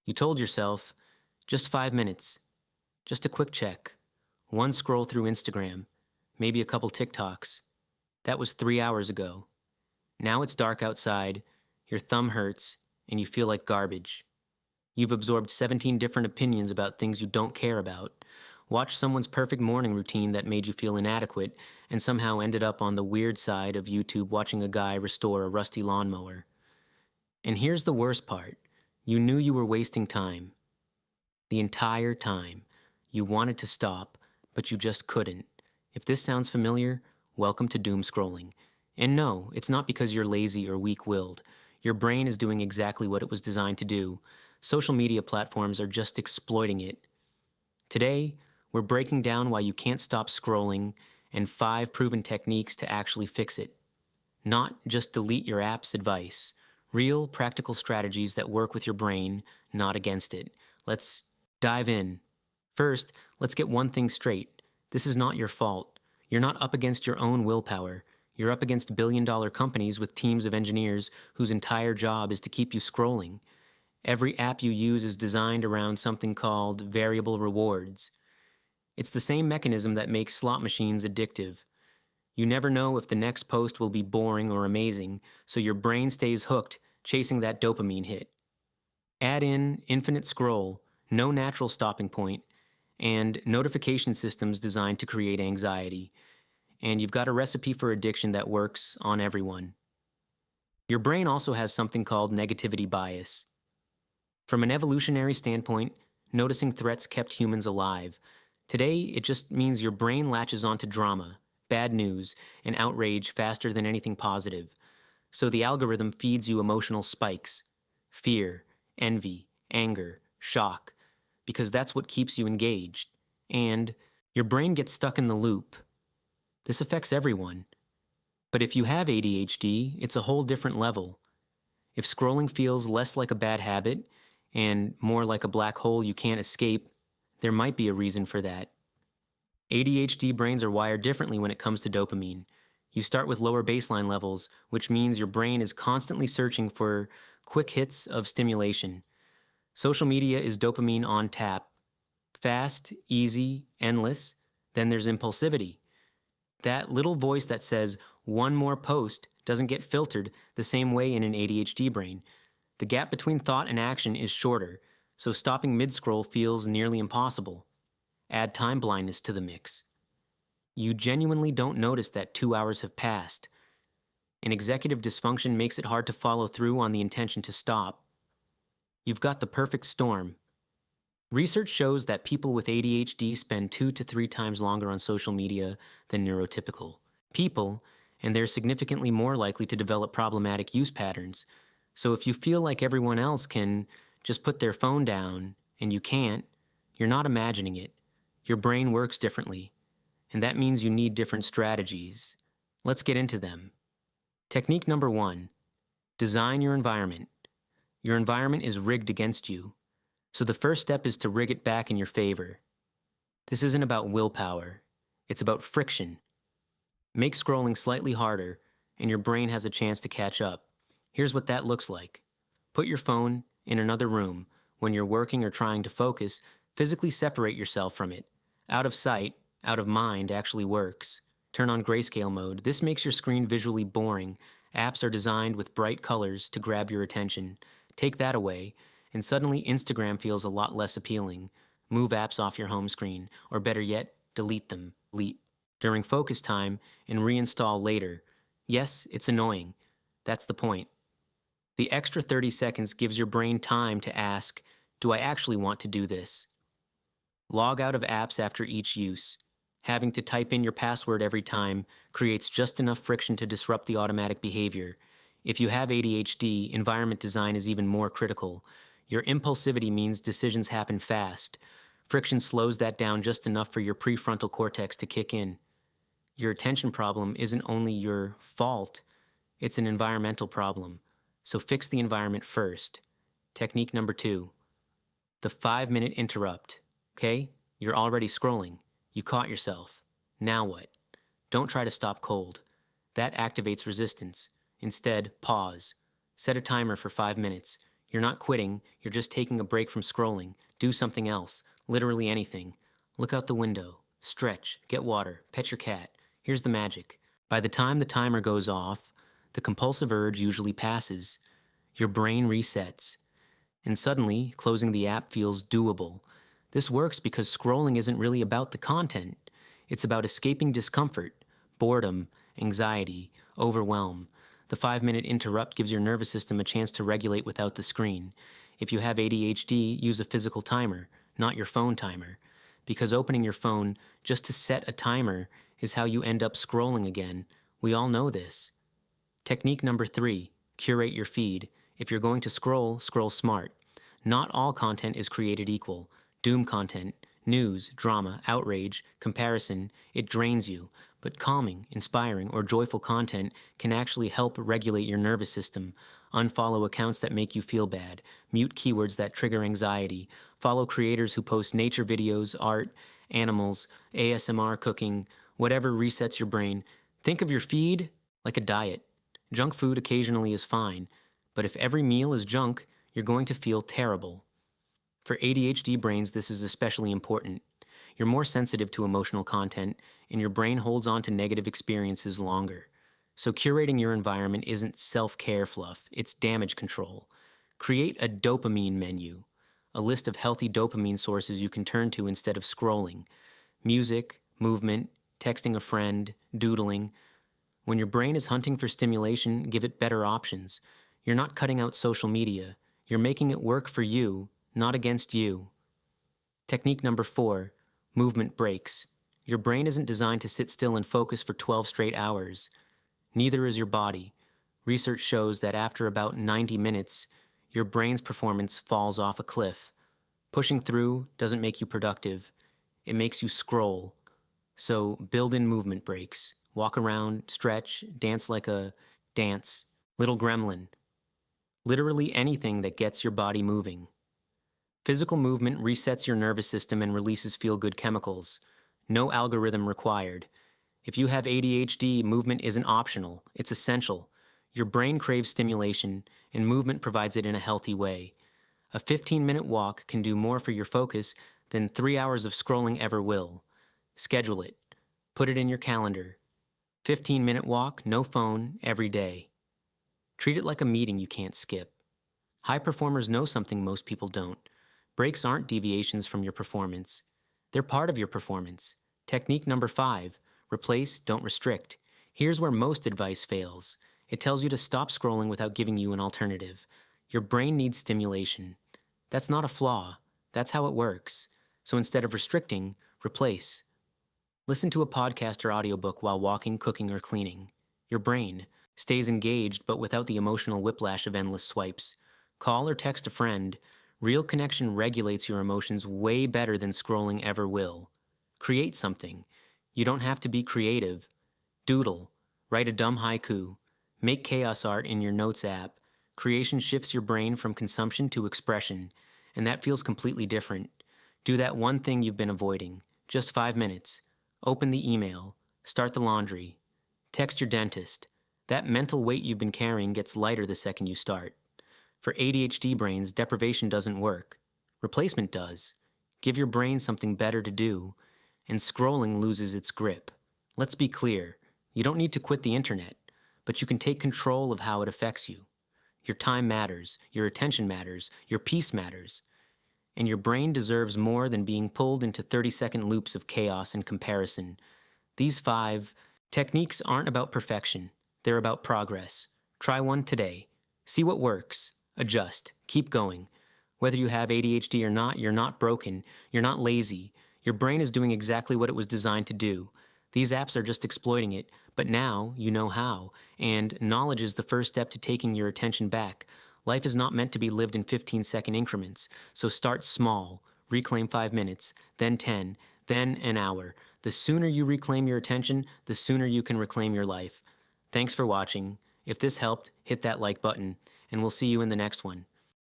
You told yourself, just 5 minutes, just a quick check, one scroll through Instagram, maybe a couple TikToks. That was 3 hours ago. Now it's dark outside, your thumb hurts, and you feel like garbage. You've absorbed 17 different opinions about things you don't care about, watched someone's perfect morning routine that made you feel inadequate, and somehow ended up on the weird side of YouTube watching a guy restore a rusty lawnmower. And here's the worst part. You knew you were wasting time. The entire time. You wanted to stop, but you just couldn't. If this sounds familiar, welcome to doom scrolling. And no, it's not because you're lazy or weak-willed. Your brain is doing exactly what it was designed to do. Social media platforms are just exploiting it. Today, we're breaking down why you can't stop scrolling and 5 proven techniques to actually fix it. Not just delete your app's advice. Real, practical strategies that work with your brain, not against it. Let's dive in. First, let's get one thing straight. This is not your fault. You're not up against your own willpower. You're up against billion-dollar companies with teams of engineers whose entire job is to keep you scrolling. Every app you use is designed around something called variable rewards. It's the same mechanism that makes slot machines addictive. You never know if the next post will be boring or amazing, so your brain stays hooked, chasing that dopamine hit. Add in infinite scroll, no natural stopping point, and notification systems designed to create anxiety. And you've got a recipe for addiction that works on everyone. Your brain also has something called negativity bias. From an evolutionary standpoint, noticing threats kept humans alive. Today, it just means your brain latches onto drama, bad news, and outrage faster than anything positive. So the algorithm feeds you emotional spikes, fear, envy, anger, shock, because that's what keeps you engaged. And your brain gets stuck in the loop. This affects everyone. But if you have ADHD, it's a whole different level. If scrolling feels less like a bad habit and more like a black hole you can't escape, there might be a reason for that. ADHD brains are wired differently when it comes to dopamine. You start with lower baseline levels, which means your brain is constantly searching for quick hits of stimulation. Social media is dopamine on tap. Fast, easy, endless. Then there's impulsivity. That little voice that says, one more post, doesn't get filtered the same way in an ADHD brain. The gap between thought and action is shorter, so stopping mid-scroll feels nearly impossible. Add time blindness to the mix. You genuinely don't notice that 2 hours have passed. And executive dysfunction makes it hard to follow through on the intention to stop. You've got the perfect storm. Research shows that people with ADHD spend 2 to 3 times longer on social media than neurotypical people, and they're significantly more likely to develop problematic use patterns. So if you feel like everyone else can just put their phone down and you can't, you're not imagining it. Your brain works differently, and that means you need different strategies. Let's get into them. Technique number 1, design your environment. Your environment is rigged against you, so the first step is to rig it back in your favor. This isn't about willpower, it's about friction. Make scrolling slightly harder, and your brain has a chance to catch up. Here's what that looks like. Put your phone in another room. When you're working or trying to focus, physically separate yourself from it. Out of sight, out of mind actually works. Turn on grayscale mode. This makes your screen visually boring. Apps are designed with bright colors to grab your attention. Take that away, and suddenly Instagram feels a lot less appealing. Move apps off your home screen, or better yet, delete them. Delete during focus time and reinstall later. Yes, it's annoying. That's the point. The extra 30 seconds gives your brain time to ask, do I actually want to do this? Log out of apps after each use. Having to type in your password every time creates just enough friction to disrupt the automatic behavior. If you have ADHD, environment design is even more critical. Your impulsivity means decisions happen fast. Friction slows that down just enough for your prefrontal cortex to kick in. Your attention problem isn't only your fault, it's an environmental problem. So fix the environment first. Technique number 2, the 5-minute interrupt. Okay? You're already scrolling. You caught yourself. Now what? Don't try to stop cold. That activates resistance. Instead, pause. Set a timer for 5 minutes. You're not quitting, you're just taking a break from scrolling. Do something else, literally anything. Look out the window, stretch, get water, pet your cat. Here's the magic. By the time the timer goes off, the compulsive urge usually passes. Your brain resets. And suddenly, closing the app feels doable. This works because scrolling isn't really about the content. It's about escaping discomfort, boredom, anxiety, overwhelm. The 5-minute interrupt gives your nervous system a chance to regulate without the screen. If you have ADHD, use a physical timer, not your phone timer. Because opening your phone just to set a timer is how you end up scrolling again. We all know this. Technique number 3, curate your feed. If you're going to scroll, scroll smart. Not all content is created equal. Doom content, news, drama, outrage, comparison, it drains you. But calming, inspiring, or joyful content can actually help regulate your nervous system. Unfollow accounts that make you feel bad. Mute keywords that trigger anxiety. Follow creators who post nature videos, art, animals, ASMR cooking, whatever resets your brain. Think of your feed like a diet. Junk food occasionally is fine, but if every meal is junk, you're going to feel terrible. For ADHD brains, this is especially important. You're more sensitive to emotional content, and your brain holds on to negative experiences longer. So curating your environment isn't self-care fluff, it's damage control. Create a dopamine menu, a list of healthy dopamine sources you can turn to instead of scrolling. Music, movement, texting a friend, doodling. When your brain is hunting for stimulation, give it better options. You're not cutting out social media. You're making it work for you, not against you. Technique number 4, movement breaks. Your brain isn't designed to sit still and focus for 12 straight hours. Neither is your body. Research shows that after about 90 minutes, your brain's performance falls off a cliff. Pushing through doesn't make you productive. It makes you scroll. So build in movement breaks. Walk around, stretch, dance like a dance. Little gremlin. Literally anything that gets your body moving. Physical movement resets your nervous system and releases feel-good chemicals. No algorithm required. If you have ADHD, movement isn't optional, it's essential. Your brain craves stimulation, and movement provides it in a healthy way. A 15-minute walk can do more for your focus than 3 hours of scrolling ever will. Schedule it. Put it in your calendar. 15-minute walk, no phone, every day. Treat it like a meeting you can't skip. High performers know something most people don't. Breaks aren't deviations from your performance. They're part of your performance. Technique number 5, replace, don't restrict. Here's where most advice fails. It tells you to stop scrolling without giving you an alternative. Your brain needs stimulation. That's not a flaw. That's how it works. So instead of restricting, replace. Listen to a podcast or audiobook while walking, cooking, or cleaning. Your brain stays engaged but without the emotional whiplash of endless swipes. Call or text a friend. Real connection regulates your emotions way better than scrolling ever will. Create something. You don't have to be creative. Doodle. Write a dumb haiku. Make chaos art in your notes app. Creation shifts your brain from consumption to expression, and that feels completely different. Do that one thing you've been avoiding. Just 5 minutes. Open the email. Start the laundry. Text your dentist. That mental weight you've been carrying gets lighter the second you start. For ADHD brains, deprivation doesn't work. Replacement does. Give your brain something better to do, and scrolling loses its grip. Let's be clear. You don't need to quit the internet, but you can take control of how it affects you. Your time matters, your attention matters, your peace matters. And your brain deserves more than being pulled into 30-second loops of chaos and comparison. These 5 techniques aren't about perfection. They're about progress. Try one today. See what works. Adjust. Keep going. Whether you have ADHD or not, you're not broken. You're not lazy. Your brain is doing exactly what it was designed to do. These apps are just exploiting it, but now you know how, and knowledge is the first step to taking your attention back. Life is not meant to be lived in 15-second increments, so start small. Reclaim 5 minutes, then 10, then an hour. The sooner you reclaim your attention, the sooner you can reclaim your life. Thanks for watching. If this helped, hit that like button, and we'll see you in the next one.